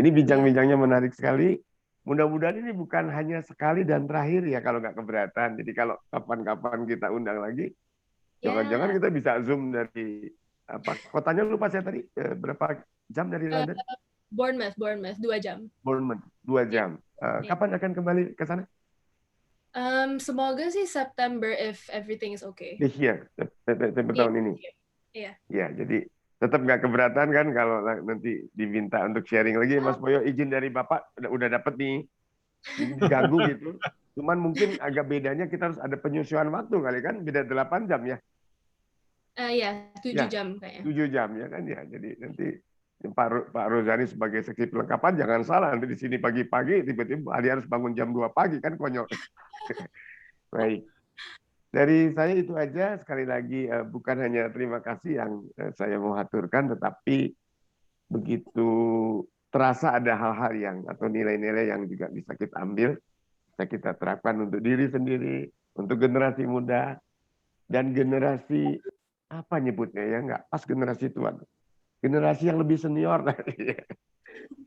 Ini bincang-bincangnya menarik sekali. mudah-mudahan ini bukan hanya sekali dan terakhir ya kalau nggak keberatan. Jadi kalau kapan-kapan kita undang lagi, jangan-jangan
Yeah.
kita bisa Zoom dari apa kotanya lupa saya tadi berapa jam dari London?
Bournemouth 2 jam.
Bournemouth 2
Yeah.
jam. Kapan akan kembali ke sana?
Semoga sih September if everything is okay.
This year, September
Iya.
tahun ini.
Iya.
Ya, jadi tetap nggak keberatan kan kalau nanti diminta untuk sharing lagi, Mas Boyo izin dari Bapak udah dapet nih, diganggu gitu. Cuman mungkin agak bedanya kita harus ada penyesuaian waktu kali kan, beda 8 jam ya.
Iya, 7 jam kayaknya.
7 jam ya kan ya. Jadi nanti Pak Rozani sebagai seksi pelengkapan jangan salah nanti di sini pagi-pagi tiba-tiba dia harus bangun jam 2 pagi kan konyol. Baik. Dari saya itu aja, sekali lagi bukan hanya terima kasih yang saya mau haturkan, tetapi begitu terasa ada hal-hal yang atau nilai-nilai yang juga bisa kita ambil, bisa kita terapkan untuk diri sendiri, untuk generasi muda, dan generasi, apa nyebutnya ya, nggak pas generasi tua, generasi yang lebih senior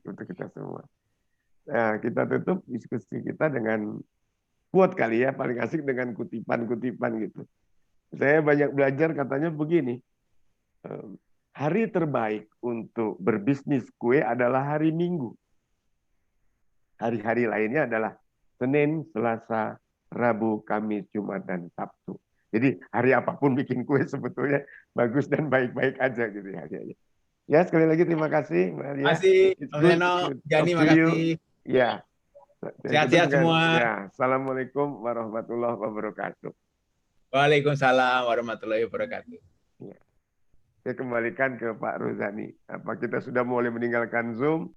untuk kita semua. Nah, kita tutup diskusi kita dengan quote kali ya, paling asik dengan kutipan-kutipan gitu. Saya banyak belajar katanya begini, hari terbaik untuk berbisnis kue adalah hari Minggu. Hari-hari lainnya adalah Senin, Selasa, Rabu, Kamis, Jumat, dan Sabtu. Jadi hari apapun bikin kue sebetulnya bagus dan baik-baik aja gitu ya. Ya sekali lagi terima kasih Mbak Alia.
Terima kasih, Om Seno, Jani, makasih.
Ya.
Sehat-sehat semua.
Ya, Assalamualaikum warahmatullahi wabarakatuh.
Waalaikumsalam warahmatullahi wabarakatuh.
Ya. Saya kembalikan ke Pak Rozani. Apa kita sudah mulai meninggalkan Zoom?